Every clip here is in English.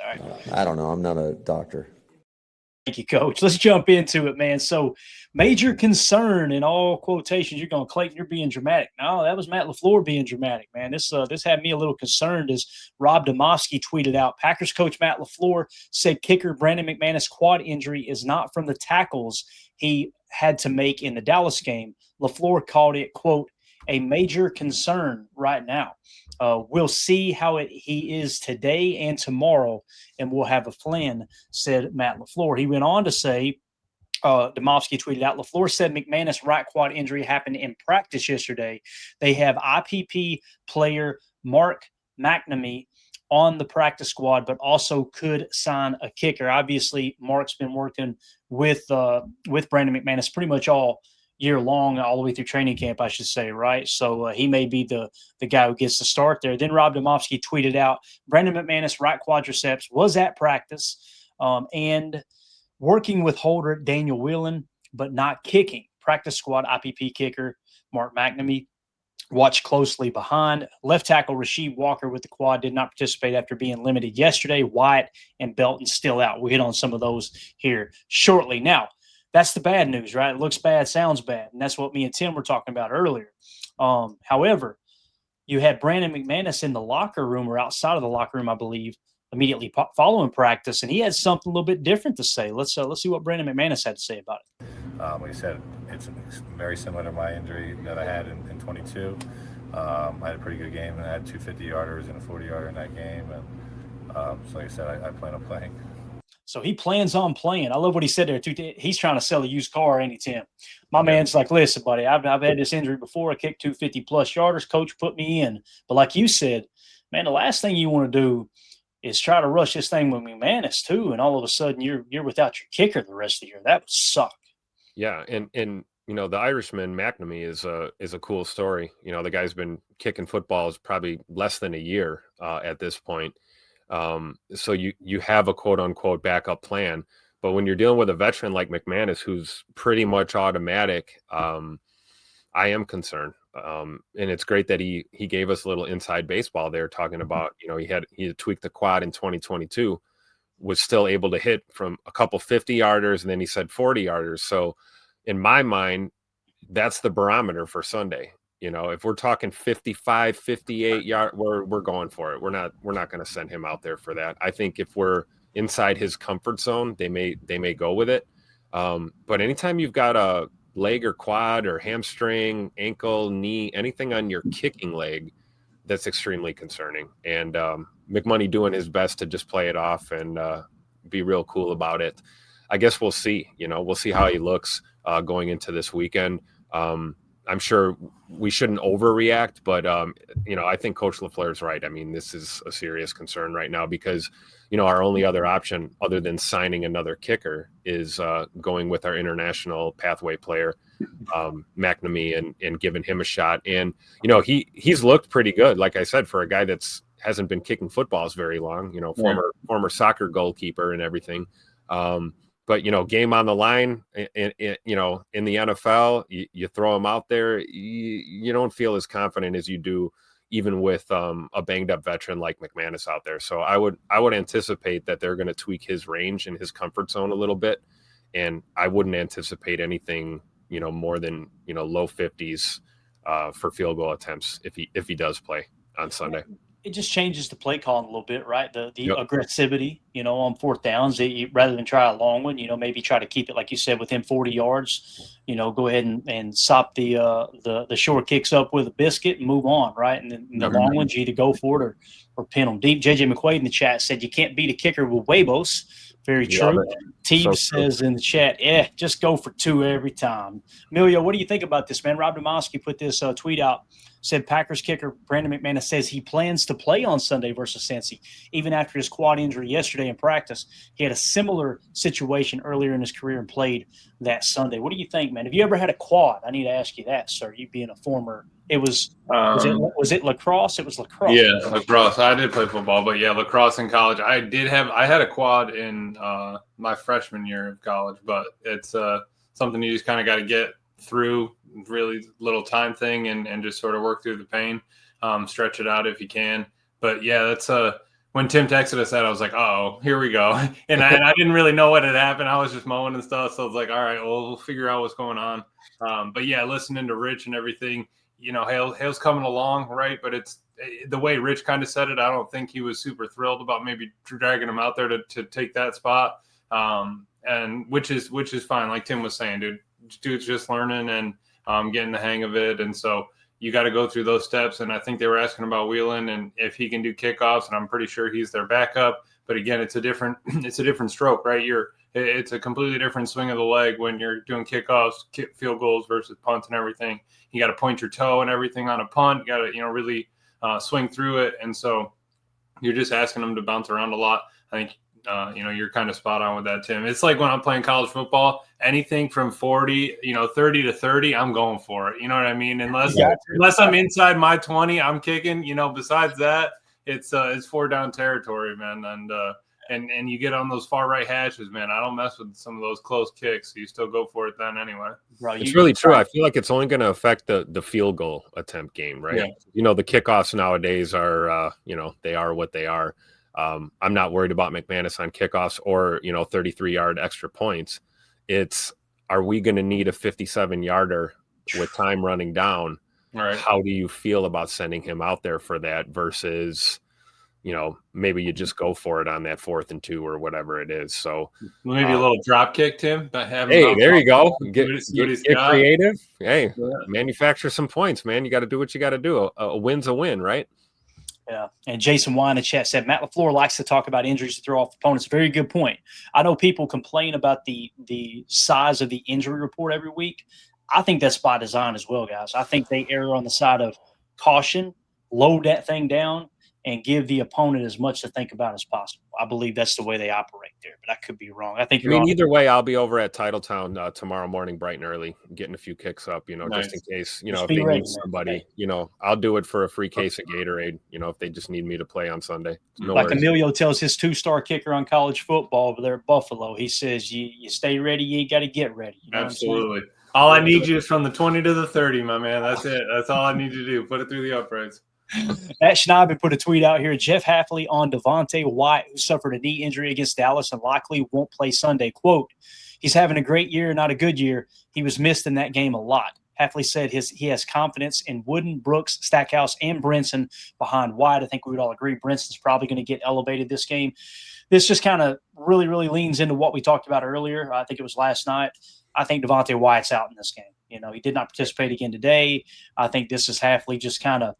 All right. I don't know. I'm not a doctor. Thank you, Coach. Let's jump into it, man. So, major concern in all quotations. You're going, Clayton, you're being dramatic. No, that was Matt LaFleur being dramatic, man. This had me a little concerned as Rob Domofsky tweeted out. Packers coach Matt LaFleur said kicker Brandon McManus' quad injury is not from the tackles he had to make in the Dallas game. LaFleur called it, quote, a major concern right now. We'll see how he is today and tomorrow, and we'll have a plan, said Matt LaFleur. He went on to say, Domofsky tweeted out, LaFleur said McManus' right quad injury happened in practice yesterday. They have IPP player Mark McNamee on the practice squad, but also could sign a kicker. Obviously, Mark's been working with Brandon McManus pretty much all year long, all the way through training camp, I should say, right? So he may be the guy who gets the start there. Then Rob Domofsky tweeted out, Brandon McManus, right quadriceps, was at practice and working with holder Daniel Whelan, but not kicking. Practice squad IPP kicker Mark McNamee watched closely behind. Left tackle Rasheed Walker with the quad did not participate after being limited yesterday. Wyatt and Belton still out. We'll hit on some of those here shortly. Now, that's the bad news, right? It looks bad, sounds bad. And that's what me and Tim were talking about earlier. However, you had Brandon McManus in the locker room or outside of the locker room, I believe, immediately following practice, and he had something a little bit different to say. Let's see what Brandon McManus had to say about it. Like you said, it's very similar to my injury that I had in 22. I had a pretty good game, and I had 2 50-yarders and a 40-yarder in that game. And so like I said, I plan on playing. So he plans on playing. I love what he said there, too. He's trying to sell a used car, ain't he, Tim? My man's like, listen, buddy, I've had this injury before. I kicked 2 50-plus yarders. Coach put me in. But like you said, man, the last thing you want to do is try to rush this thing with McManus, too, and all of a sudden you're without your kicker the rest of the year. That would suck. Yeah, and you know, the Irishman McNamee is a cool story. You know, the guy's been kicking footballs probably less than a year at this point. So you have a quote unquote backup plan, but when you're dealing with a veteran like McManus, who's pretty much automatic, I am concerned. And it's great that he gave us a little inside baseball there, talking about, you know, he had tweaked the quad in 2022, was still able to hit from a couple 50-yarders, and then he said 40-yarders. So in my mind, that's the barometer for Sunday. You know, if we're talking 55, 58 yard, we're going for it. We're not going to send him out there for that. I think if we're inside his comfort zone, they may go with it. But anytime you've got a leg or quad or hamstring, ankle, knee, anything on your kicking leg, that's extremely concerning. And McMoney doing his best to just play it off and be real cool about it. I guess we'll see. You know, we'll see how he looks going into this weekend. I'm sure we shouldn't overreact, but, you know, I think Coach LaFleur is right. I mean, this is a serious concern right now because, you know, our only other option other than signing another kicker is going with our international pathway player, McNamee, and giving him a shot. And, you know, he's looked pretty good, like I said, for a guy hasn't been kicking footballs very long, you know, former soccer goalkeeper and everything. But, you know, game on the line, you know, in the NFL, you throw him out there, you don't feel as confident as you do even with a banged up veteran like McManus out there. So I would anticipate that they're going to tweak his range and his comfort zone a little bit. And I wouldn't anticipate anything, you know, more than, you know, low 50s for field goal attempts if he does play on Sunday. It just changes the play calling a little bit, right? The aggressivity, you know, on fourth downs, rather than try a long one, you know, maybe try to keep it, like you said, within 40 yards, you know, go ahead and sop the short kicks up with a biscuit and move on, right? And then the long ones, you either go for it or pin them deep. JJ McQuaid in the chat said you can't beat a kicker with huevos. Very true. Teeb says in the chat, just go for 2 every time. Emilio, what do you think about this, man? Rob Domofsky put this tweet out, said Packers kicker Brandon McManus says he plans to play on Sunday versus Cincy, even after his quad injury yesterday in practice. He had a similar situation earlier in his career and played that Sunday. What do you think, man? Have you ever had a quad? I need to ask you that, sir. You being a former – was it lacrosse? It was lacrosse. Yeah, lacrosse. I did play football, but yeah, lacrosse in college. I had a quad in my freshman year of college, but it's something you just kind of got to get through, really little time thing and just sort of work through the pain, stretch it out if you can. But yeah, that's when Tim texted us that, I was like, oh, here we go. And I didn't really know what had happened. I was just mowing and stuff. So I was like, all right, well, we'll figure out what's going on. But yeah, listening to Rich and everything, Hale's coming along, right? But it's the way Rich kind of said it. I don't think he was super thrilled about maybe dragging him out there to take that spot. And which is fine. Like Tim was saying, dude's just learning and getting the hang of it. And so you got to go through those steps. And I think they were asking about Whelan and if he can do kickoffs, and I'm pretty sure he's their backup. But again, it's a different stroke, right? It's a completely different swing of the leg when you're doing kickoffs, field goals versus punts and everything. You got to point your toe and everything on a punt. You got to, really swing through it. And so you're just asking them to bounce around a lot. I think, you're kind of spot on with that, Tim. It's like when I'm playing college football, anything from 30 to 30, I'm going for it. You know what I mean? Unless I'm inside my 20, I'm kicking. Besides that, it's 4 down territory, man. And you get on those far right hashes, man. I don't mess with some of those close kicks. So you still go for it then anyway. Right. It's really true. I feel like it's only going to affect the field goal attempt game, right? Yeah. The kickoffs nowadays are, they are what they are. I'm not worried about McManus on kickoffs or, 33-yard extra points. It's, are we going to need a 57-yarder with time running down? Right. How do you feel about sending him out there for that versus, maybe you just go for it on that 4th and 2 or whatever it is. So maybe a little drop kick, Tim. Hey, there you go. Get creative. Hey, manufacture some points, man. You got to do what you got to do. A win's a win, right? Yeah. And Jason Wine in chat said, Matt LaFleur likes to talk about injuries to throw off opponents. Very good point. I know people complain about the size of the injury report every week. I think that's by design as well, guys. I think they err on the side of caution, load that thing down, and give the opponent as much to think about as possible. I believe that's the way they operate there, but I could be wrong. I think either way, I'll be over at Titletown tomorrow morning, bright and early, getting a few kicks up, nice. Just in case, if they need somebody, I'll do it for a free case of Gatorade, if they just need me to play on Sunday. No like worries. Emilio tells his 2-star kicker on college football over there at Buffalo. He says, you stay ready, you got to get ready. Absolutely. All I need you is from the 20 to the 30, my man. That's it. That's all I need you to do. Put it through the uprights. Matt Schneiden put a tweet out here. Jeff Hafley on Devontae White, who suffered a knee injury against Dallas and likely won't play Sunday. Quote, he's having a great year, not a good year. He was missed in that game a lot. Hafley said he has confidence in Wooden, Brooks, Stackhouse, and Brinson behind White. I think we would all agree Brinson's probably going to get elevated this game. This just kind of really, really leans into what we talked about earlier. I think it was last night. I think Devontae White's out in this game. He did not participate again today. I think this is Hafley just kind of,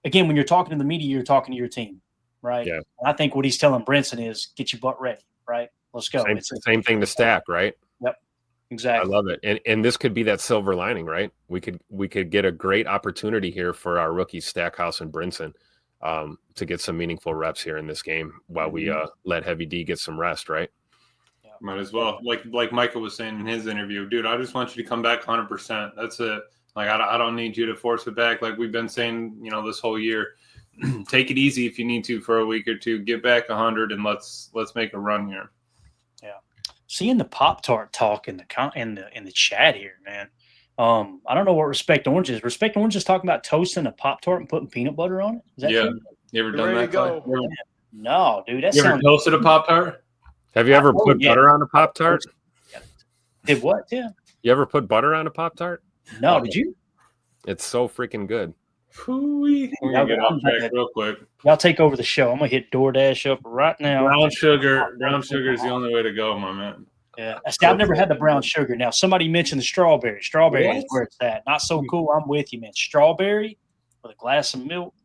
again, when you're talking to the media, you're talking to your team, right? Yeah. And I think what he's telling Brinson is get your butt ready, right? Let's go. Same thing to Stack, right? Yep, exactly. I love it. And this could be that silver lining, right? We could get a great opportunity here for our rookies, Stackhouse and Brinson, to get some meaningful reps here in this game while we let Heavy D get some rest, right? Yeah. Might as well. Like Michael was saying in his interview, dude, I just want you to come back 100%. That's it. Like, I don't need you to force it back like we've been saying, this whole year. Take it easy if you need to for a week or two. Get back 100 and let's make a run here. Yeah. Seeing the Pop-Tart talk in the chat here, man. I don't know what Respect Orange is. Respect Orange is talking about toasting a Pop-Tart and putting peanut butter on it? Is that true? You ever done that? No, dude. That you ever toasted a Pop-Tart? Have you ever put butter on a Pop-Tart? Did what, Tim? You ever put butter on a Pop-Tart? No, did you? It's so freaking good. We're going to get off track real quick. Y'all take over the show. I'm going to hit DoorDash up right now. Brown sugar is the only way to go, my man. Yeah. See, I've never had the brown sugar. Now, somebody mentioned the strawberry. Strawberry is where it's at. Not so cool. I'm with you, man. Strawberry with a glass of milk.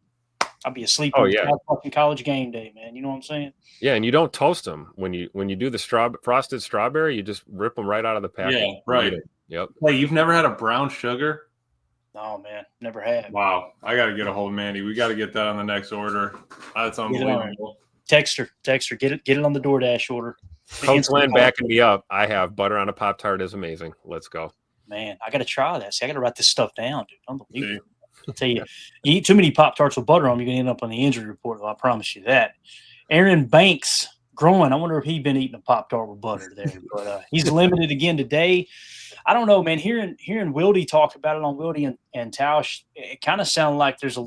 I'll be asleep on fucking college game day, man. You know what I'm saying? Yeah, and you don't toast them. When you do the frosted strawberry, you just rip them right out of the packet. Yeah, right. Yep. Hey, you've never had a brown sugar? No, man. Never had. Wow. I got to get a hold of Mandy. We got to get that on the next order. That's unbelievable. Text her. Get it on the DoorDash order. Coach Len backing me up. I have butter on a Pop-Tart is amazing. Let's go. Man, I got to try that. See, I got to write this stuff down, dude. Unbelievable. I'll tell you, you eat too many Pop-Tarts with butter on them, you're going to end up on the injury report. I promise you that. Aaron Banks, growing. I wonder if he'd been eating a Pop-Tart with butter there. But he's limited again today. I don't know, man. Hearing Wildy talk about it on Wildy and Tausch, it kind of sounded like there's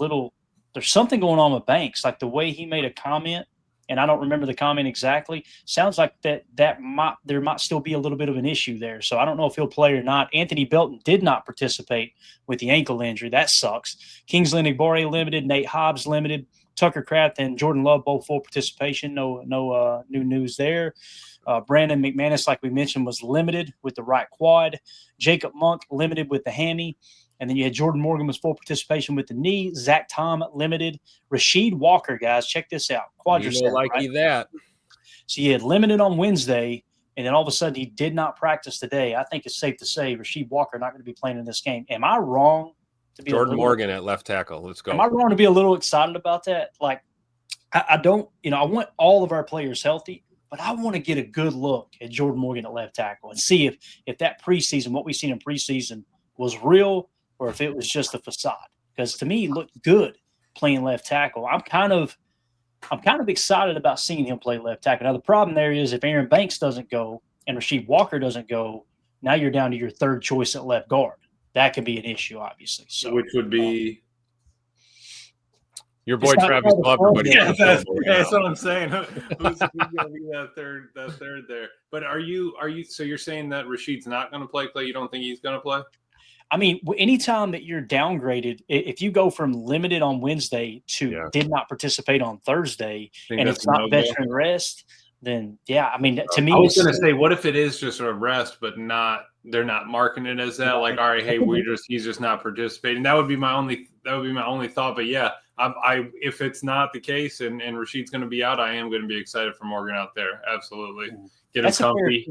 something going on with Banks. Like the way he made a comment and I don't remember the comment exactly. Sounds like there might still be a little bit of an issue there. So I don't know if he'll play or not. Anthony Belton did not participate with the ankle injury. That sucks. Kingsley Nigbare limited. Nate Hobbs limited. Tucker Kraft and Jordan Love both full participation. No new news there. Brandon McManus, like we mentioned, was limited with the right quad. Jacob Monk limited with the hammy. And then you had Jordan Morgan was full participation with the knee. Zach Tom limited. Rasheed Walker, guys, check this out. Quadricep, like right? that. So you had limited on Wednesday, and then all of a sudden he did not practice today. I think it's safe to say Rasheed Walker not going to be playing in this game. Am I wrong to be Jordan Morgan at left tackle? Let's go. Am I wrong to be a little excited about that? Like, I don't, I want all of our players healthy, but I want to get a good look at Jordan Morgan at left tackle and see if that preseason, what we've seen in preseason, was real or if it was just a facade. Because to me, he looked good playing left tackle. I'm kind of excited about seeing him play left tackle. Now the problem there is if Aaron Banks doesn't go and Rasheed Walker doesn't go, now you're down to your third choice at left guard. That could be an issue, obviously. So, which would be your boy Travis Glover. Yeah, that's what I'm saying. Who's going to be that third there? But are you? So you're saying that Rasheed's not going to play? Clay, you don't think he's going to play? I mean, anytime that you're downgraded, if you go from limited on Wednesday to did not participate on Thursday, and it's not veteran rest, then I mean, to me, I was going to say, what if it is just a rest, but they're not marking it as that? Like, all right, hey, he's just not participating. That would be my only thought. But yeah, if it's not the case and Rasheed's going to be out, I am going to be excited for Morgan out there. Absolutely, get him comfy.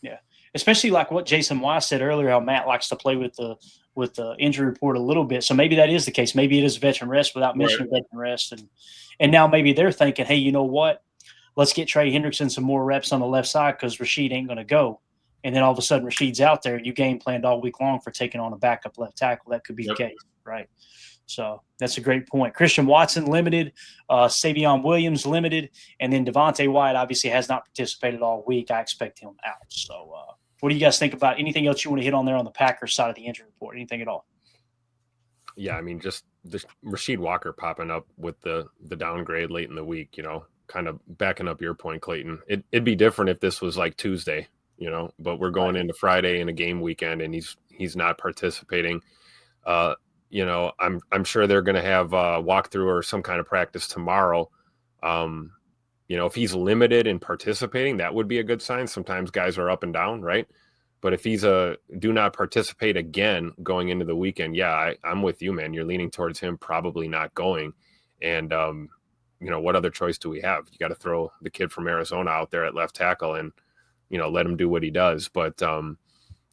Yeah, especially like what Jason Wise said earlier, how Matt likes to play with the injury report a little bit. So maybe that is the case. Maybe it is veteran rest without mentioning veteran rest, and now maybe they're thinking, hey, you know what? Let's get Trey Hendrickson some more reps on the left side because Rasheed ain't going to go. And then all of a sudden Rasheed's out there and you game planned all week long for taking on a backup left tackle. That could be the case, right? So that's a great point. Christian Watson limited, Savion Williams limited, and then Devontae White obviously has not participated all week. I expect him out. So what do you guys think about anything else you want to hit on there on the Packers side of the injury report? Anything at all? Yeah, I mean, just the Rasheed Walker popping up with the downgrade late in the week, kind of backing up your point, Clayton. It'd be different if this was like Tuesday, but we're going into Friday in a game weekend and he's not participating. I'm sure they're going to have a walkthrough or some kind of practice tomorrow. If he's limited in participating, that would be a good sign. Sometimes guys are up and down, right? But if he's do not participate again going into the weekend, I'm with you, man. You're leaning towards him probably not going. And, what other choice do we have? You got to throw the kid from Arizona out there at left tackle and, let him do what he does. But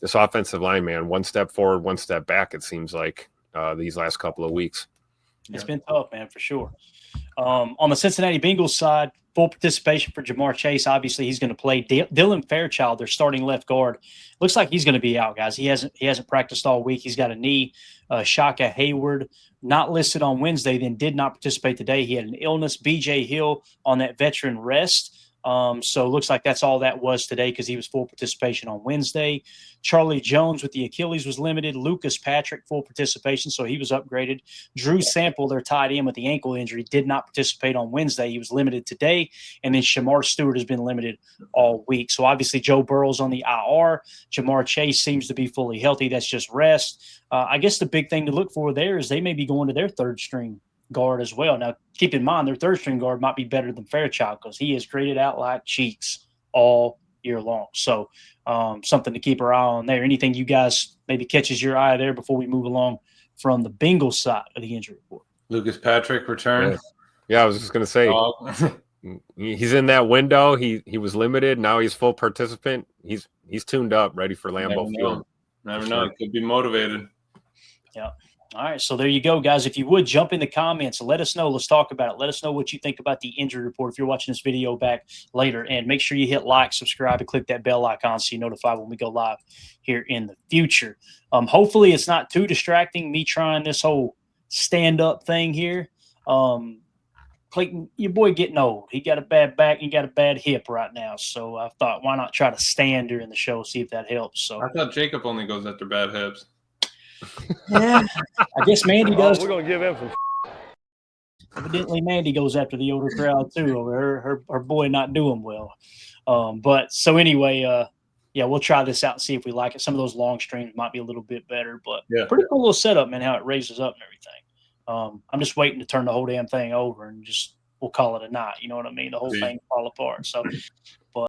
this offensive line, man, one step forward, one step back, it seems like these last couple of weeks. It's been tough, man, for sure. On the Cincinnati Bengals side, full participation for Jamar Chase. Obviously, he's going to play. Dylan Fairchild, their starting left guard, looks like he's going to be out, guys. He hasn't practiced all week. He's got a knee. Shaka Hayward, not listed on Wednesday, then did not participate today. He had an illness. B.J. Hill on that veteran rest. So it looks like that's all that was today because he was full participation on Wednesday. Charlie Jones with the Achilles was limited. Lucas Patrick, full participation, so he was upgraded. Drew Sample, their tight end with the ankle injury, did not participate on Wednesday. He was limited today. And then Shamar Stewart has been limited all week. So obviously Joe Burrow's on the IR. Jamar Chase seems to be fully healthy. That's just rest. I guess the big thing to look for there is they may be going to their third string guard as well. Now, keep in mind, their third string guard might be better than Fairchild because he has graded out like cheeks all year long. So something to keep our eye on there. Anything you guys maybe catches your eye there before we move along from the Bengals side of the injury report? Lucas Patrick returned. Yeah, I was just going to say he's in that window. He was limited. Now he's full participant. He's tuned up, ready for Lambeau Field. Never know. He could be motivated. Yeah. All right, so there you go, guys. If you would jump in the comments, let us know. Let's talk about it. Let us know what you think about the injury report if you're watching this video back later. And make sure you hit like, subscribe, and click that bell icon so you're notified when we go live here in the future. Hopefully it's not too distracting, me trying this whole stand-up thing here. Clayton, your boy getting old. He got a bad back. He got a bad hip right now. So I thought, why not try to stand during the show, see if that helps. So I thought Jacob only goes after bad hips. Yeah, I guess Mandy does. We're gonna give him some. Evidently, Mandy goes after the older crowd too. Over her boy not doing well. But so anyway, yeah, we'll try this out and see if we like it. Some of those long streams might be a little bit better, but Yeah. pretty cool little setup, man. How it raises up and everything. I'm just waiting to turn the whole damn thing over and just we'll call it a night. You know what I mean? The whole Sweet. thing fall apart. So